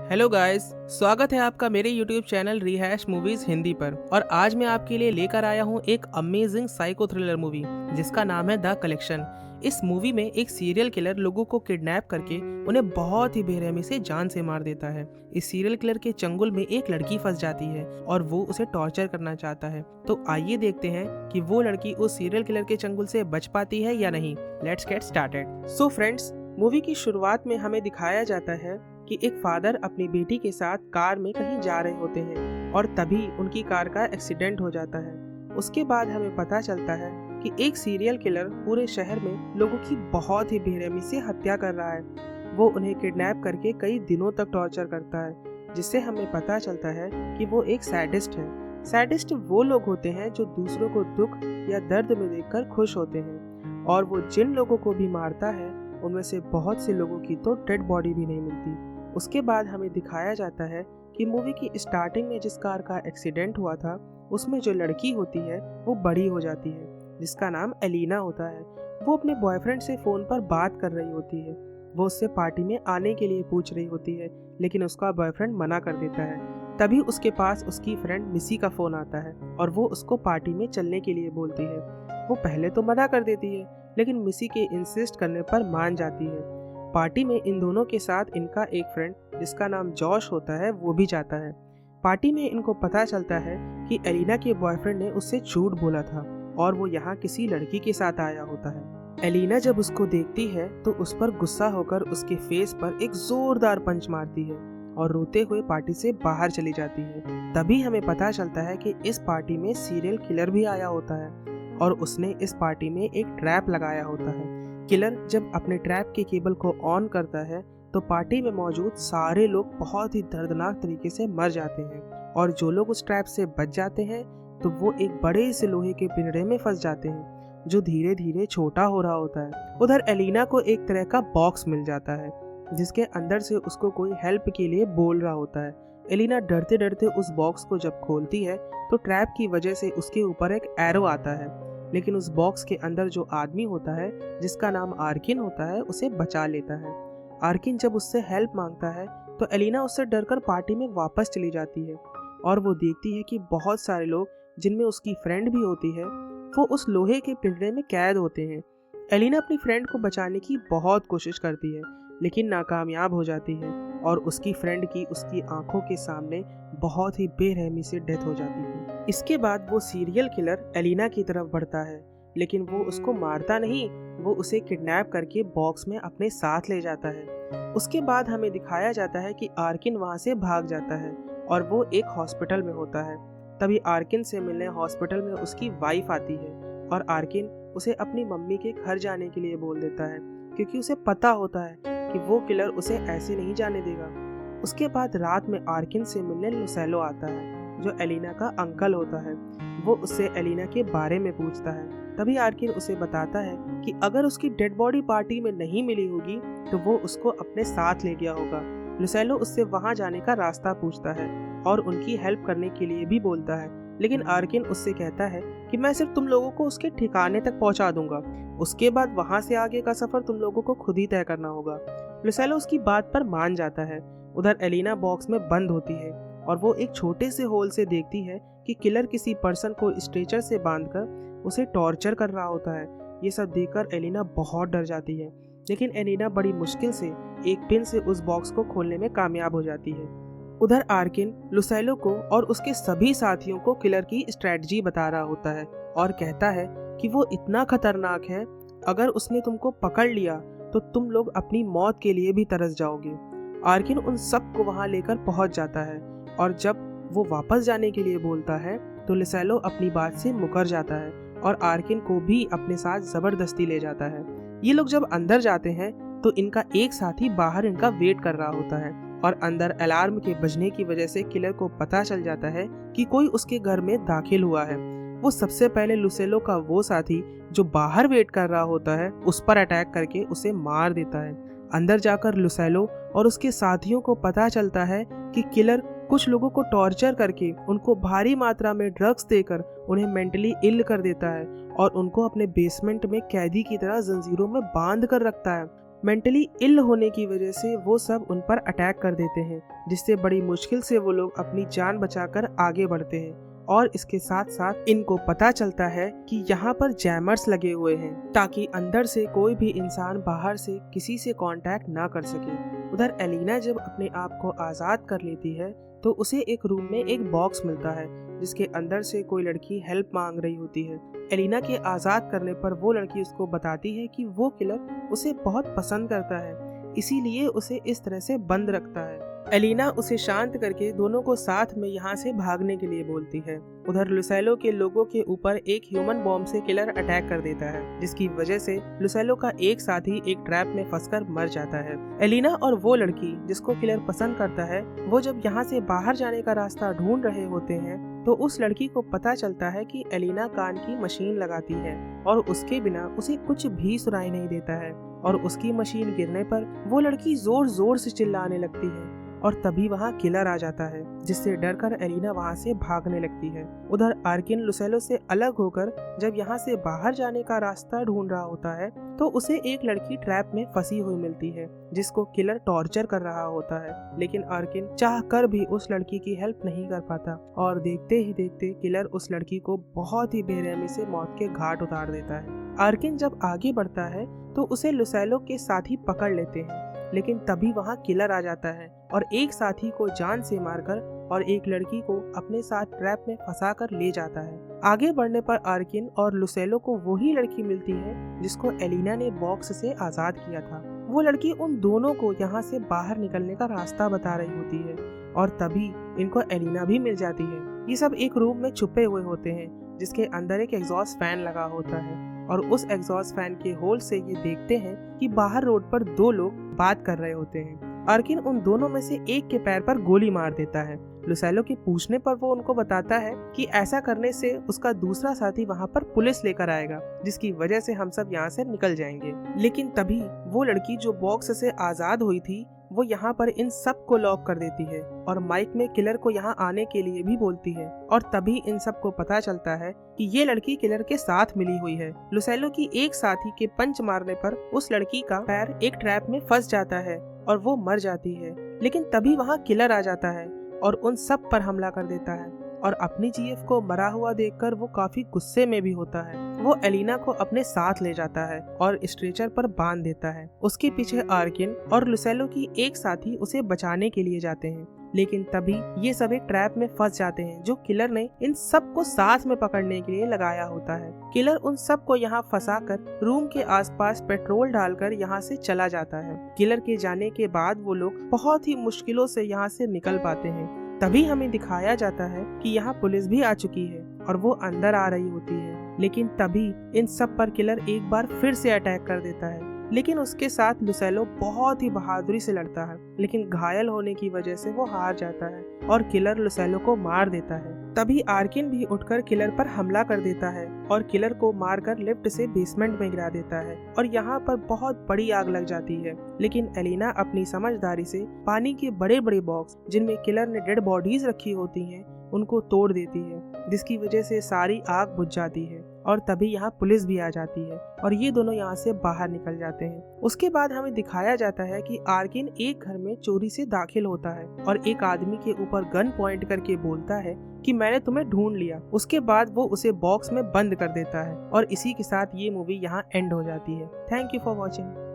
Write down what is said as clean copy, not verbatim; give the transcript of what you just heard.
Hello guys, स्वागत है आपका मेरे YouTube channel rehash movies Hindi पर। और आज मैं आपके लिए लेकर आया हूँ एक अमेजिंग साइको थ्रिलर मूवी जिसका नाम है द कलेक्शन। इस मूवी में एक सीरियल किलर लोगों को किडनैप करके उन्हें बहुत ही बेरहमी से जान से मार देता है। इस सीरियल किलर के चंगुल में एक लड़की फंस जाती है और वो उसे टॉर्चर करना चाहता है। तो आइए देखते हैं कि वो लड़की उस सीरियल किलर के चंगुल से बच पाती है या नहीं। Let's get started. So friends, movie की शुरुआत में हमें दिखाया जाता है कि एक फादर अपनी बेटी के साथ कार में कहीं जा रहे होते हैं और तभी उनकी कार का एक्सीडेंट हो जाता है। उसके बाद हमें पता चलता है कि एक सीरियल किलर पूरे शहर में लोगों की बहुत ही बेरहमी से हत्या कर रहा है। वो उन्हें किडनैप करके कई दिनों तक टॉर्चर करता है, जिससे हमें पता चलता है कि वो एक सैडिस्ट है। सैडिस्ट वो लोग होते हैं जो दूसरों को दुख या दर्द में देखकर खुश होते हैं, और वो जिन लोगों को भी मारता है उनमें से बहुत से लोगों की तो डेड बॉडी भी नहीं मिलती। उसके बाद हमें दिखाया जाता है कि मूवी की स्टार्टिंग में जिस कार का एक्सीडेंट हुआ था उसमें जो लड़की होती है वो बड़ी हो जाती है, जिसका नाम एलिना होता है। वो अपने बॉयफ्रेंड से फ़ोन पर बात कर रही होती है। वो उससे पार्टी में आने के लिए पूछ रही होती है, लेकिन उसका बॉयफ्रेंड मना कर देता है। तभी उसके पास उसकी फ्रेंड मिसी का फ़ोन आता है और वो उसको पार्टी में चलने के लिए बोलती है। वो पहले तो मना कर देती है, लेकिन मिसी के इंसिस्ट करने पर मान जाती है। पार्टी में इन दोनों के साथ इनका एक फ्रेंड जिसका नाम जॉश होता है वो भी जाता है। पार्टी में इनको पता चलता है कि एलिना के बॉयफ्रेंड ने उससे झूठ बोला था और वो यहाँ किसी लड़की के साथ आया होता है। एलिना जब उसको देखती है तो उस पर गुस्सा होकर उसके फेस पर एक जोरदार पंच मारती है और रोते हुए पार्टी से बाहर चली जाती है। तभी हमें पता चलता है कि इस पार्टी में सीरियल किलर भी आया होता है और उसने इस पार्टी में एक ट्रैप लगाया होता है। किलर जब अपने ट्रैप के केबल को ऑन करता है तो पार्टी में मौजूद सारे लोग बहुत ही दर्दनाक तरीके से मर जाते हैं, और जो लोग उस ट्रैप से बच जाते हैं तो वो एक बड़े से लोहे के पिंजरे में फंस जाते हैं जो धीरे धीरे छोटा हो रहा होता है। उधर एलिना को एक तरह का बॉक्स मिल जाता है जिसके अंदर से उसको कोई हेल्प के लिए बोल रहा होता है। एलिना डरते डरते उस बॉक्स को जब खोलती है तो ट्रैप की वजह से उसके ऊपर एक एरो आता है, लेकिन उस बॉक्स के अंदर जो आदमी होता है जिसका नाम आर्किन होता है उसे बचा लेता है। आर्किन जब उससे हेल्प मांगता है तो एलिना उससे डरकर पार्टी में वापस चली जाती है और वो देखती है कि बहुत सारे लोग जिनमें उसकी फ्रेंड भी होती है वो उस लोहे के पिंजरे में कैद होते हैं। एलिना अपनी फ्रेंड को बचाने की बहुत कोशिश करती है, लेकिन नाकामयाब हो जाती है और उसकी फ्रेंड की उसकी आंखों के सामने बहुत ही बेरहमी से डेथ हो जाती है। इसके बाद वो सीरियल किलर एलिना की तरफ बढ़ता है, लेकिन वो उसको मारता नहीं, वो उसे किडनैप करके बॉक्स में अपने साथ ले जाता है। उसके बाद हमें दिखाया जाता है कि आर्किन वहाँ से भाग जाता है और वो एक हॉस्पिटल में होता है। तभी आर्किन से मिलने हॉस्पिटल में उसकी वाइफ आती है और आर्किन उसे अपनी मम्मी के घर जाने के लिए बोल देता है, क्योंकि उसे पता होता है कि वो किलर उसे ऐसे नहीं जाने देगा। उसके बाद रात में आर्किन से मिलने लुसेलो आता है जो एलिना का अंकल होता है। वो उससे एलिना के बारे में पूछता है। तभी आर्किन उसे बताता है कि अगर उसकी डेड बॉडी पार्टी में नहीं मिली होगी तो वो उसको अपने साथ ले गया होगा। लुसेलो उससे वहां जाने का रास्ता पूछता है और उनकी हेल्प करने के लिए भी बोलता है, लेकिन आर्किन उससे कहता है कि मैं सिर्फ तुम लोगों को उसके ठिकाने तक पहुंचा दूंगा, उसके बाद वहां से आगे का सफर तुम लोगों को खुद ही तय करना होगा। लुसेलो उसकी बात पर मान जाता है। उधर एलिना बॉक्स में बंद होती है और वो एक छोटे से होल से देखती है कि किलर किसी पर्सन को स्ट्रेचर से बांधकर उसे टॉर्चर कर रहा होता है। ये सब देखकर एलिना बहुत डर जाती है, लेकिन एलिना बड़ी मुश्किल से एक पिन से उस बॉक्स को खोलने में कामयाब हो जाती है। उधर आर्किन लुसेलो को और उसके सभी साथियों को किलर की स्ट्रेटजी बता रहा होता है और कहता है कि वो इतना खतरनाक है, अगर उसने तुमको पकड़ लिया तो तुम लोग अपनी मौत के लिए भी तरस जाओगे। आर्किन उन सब को वहां लेकर पहुंच जाता है और जब वो वापस जाने के लिए बोलता है तो लुसेलो अपनी बात से मुकर जाता है और आर्किन को भी अपने साथ जबरदस्ती ले जाता है। ये लोग जब अंदर जाते हैं तो इनका एक साथी बाहर इनका वेट कर रहा होता है और अंदर अलार्म के बजने की वजह से किलर को पता चल जाता है कि कोई उसके घर में दाखिल हुआ है। वो सबसे पहले लुसेलो का वो साथी जो बाहर वेट कर रहा होता है उस पर अटैक करके उसे मार देता है। अंदर जाकर लुसेलो और उसके साथियों को पता चलता है कि किलर कुछ लोगों को टॉर्चर करके उनको भारी मात्रा में ड्रग्स देकर उन्हें मेंटली इल कर देता है और उनको अपने बेसमेंट में कैदी की तरह जंजीरों में बांध कर रखता है। मेंटली इल होने की वजह से वो सब उन पर अटैक कर देते हैं, जिससे बड़ी मुश्किल से वो लोग अपनी जान बचाकर आगे बढ़ते हैं। और इसके साथ साथ इनको पता चलता है कि यहाँ पर जैमर्स लगे हुए हैं, ताकि अंदर से कोई भी इंसान बाहर से किसी से कांटेक्ट ना कर सके। उधर एलिना जब अपने आप को आज़ाद कर लेती है तो उसे एक रूम में एक बॉक्स मिलता है, जिसके अंदर से कोई लड़की हेल्प मांग रही होती है। एलिना के आज़ाद करने पर वो लड़की उसको बताती है कि वो किलर उसे बहुत पसंद करता है, इसीलिए उसे इस तरह से बंद रखता है। एलिना उसे शांत करके दोनों को साथ में यहाँ से भागने के लिए बोलती है। उधर लुसेलो के लोगों के ऊपर एक ह्यूमन बॉम्ब से किलर अटैक कर देता है, जिसकी वजह से लुसेलो का एक साथी एक ट्रैप में फंसकर मर जाता है। एलिना और वो लड़की जिसको किलर पसंद करता है, वो जब यहाँ से बाहर जाने का रास्ता ढूंढ रहे होते हैं तो उस लड़की को पता चलता है कि एलिना कान की मशीन लगाती है और उसके बिना उसे कुछ भी सुनाई नहीं देता है। और उसकी मशीन गिरने पर वो लड़की जोर जोर से चिल्लाने लगती है और तभी वहाँ किलर आ जाता है, जिससे डरकर एलिना वहाँ से भागने लगती है। उधर आर्किन लुसेलो से अलग होकर जब यहाँ से बाहर जाने का रास्ता ढूंढ रहा होता है तो उसे एक लड़की ट्रैप में फंसी हुई मिलती है, जिसको किलर टॉर्चर कर रहा होता है। लेकिन आर्किन चाह कर भी उस लड़की की हेल्प नहीं कर पाता और देखते ही देखते किलर उस लड़की को बहुत ही बेरहमी से मौत के घाट उतार देता है। आर्किन जब आगे बढ़ता है तो उसे लुसेलो के साथी पकड़ लेते हैं, लेकिन तभी वहाँ किलर आ जाता है और एक साथी को जान से मारकर और एक लड़की को अपने साथ ट्रैप में फंसाकर ले जाता है। आगे बढ़ने पर आर्किन और लुसेलो को वही लड़की मिलती है जिसको एलिना ने बॉक्स से आजाद किया था। वो लड़की उन दोनों को यहाँ से बाहर निकलने का रास्ता बता रही होती है और तभी इनको एलिना भी मिल जाती है। ये सब एक रूम में छुपे हुए होते हैं, जिसके अंदर एक एग्जॉस्ट फैन लगा होता है और उस एग्जॉस्ट फैन के होल से ये देखते हैं कि बाहर रोड पर दो लोग बात कर रहे होते हैं। आर्किन उन दोनों में से एक के पैर पर गोली मार देता है। लुसेलो के पूछने पर वो उनको बताता है कि ऐसा करने से उसका दूसरा साथी वहाँ पर पुलिस लेकर आएगा, जिसकी वजह से हम सब यहाँ से निकल जाएंगे। लेकिन तभी वो लड़की जो बॉक्स से आजाद हुई थी वो यहाँ पर इन सब को लॉक कर देती है और माइक में किलर को यहाँ आने के लिए भी बोलती है। और तभी इन सब को पता चलता है कि ये लड़की किलर के साथ मिली हुई है। लुसेलो की एक साथी के पंच मारने पर उस लड़की का पैर एक ट्रैप में फंस जाता है और वो मर जाती है। लेकिन तभी वहाँ किलर आ जाता है और उन सब पर हमला कर देता है और अपनी जीएफ को मरा हुआ देखकर वो काफी गुस्से में भी होता है। वो एलिना को अपने साथ ले जाता है और स्ट्रेचर पर बांध देता है। उसके पीछे आर्किन और लुसेलो की एक साथी उसे बचाने के लिए जाते हैं, लेकिन तभी ये सब एक ट्रैप में फंस जाते हैं जो किलर ने इन सब को साथ में पकड़ने के लिए लगाया होता है। किलर उन सब को यहाँ फंसाकर रूम के आसपास पेट्रोल डालकर यहाँ से चला जाता है। किलर के जाने के बाद वो लोग बहुत ही मुश्किलों से यहाँ से निकल पाते हैं। तभी हमें दिखाया जाता है कि यहाँ पुलिस भी आ चुकी है और वो अंदर आ रही होती है। लेकिन तभी इन सब पर किलर एक बार फिर से अटैक कर देता है, लेकिन उसके साथ लुसेलो बहुत ही बहादुरी से लड़ता है, लेकिन घायल होने की वजह से वो हार जाता है और किलर लुसेलो को मार देता है। तभी आर्किन भी उठकर किलर पर हमला कर देता है और किलर को मारकर लिफ्ट से बेसमेंट में गिरा देता है और यहाँ पर बहुत बड़ी आग लग जाती है। लेकिन एलिना अपनी समझदारी से पानी के बड़े बड़े बॉक्स जिनमें किलर ने डेड बॉडीज रखी होती हैं उनको तोड़ देती है, जिसकी वजह से सारी आग बुझ जाती है और तभी यहाँ पुलिस भी आ जाती है और ये दोनों यहाँ से बाहर निकल जाते हैं। उसके बाद हमें दिखाया जाता है कि आर्किन एक घर में चोरी से दाखिल होता है और एक आदमी के ऊपर गन पॉइंट करके बोलता है कि मैंने तुम्हें ढूंढ लिया। उसके बाद वो उसे बॉक्स में बंद कर देता है और इसी के साथ ये मूवी यहाँ एंड हो जाती है। Thank you for watching.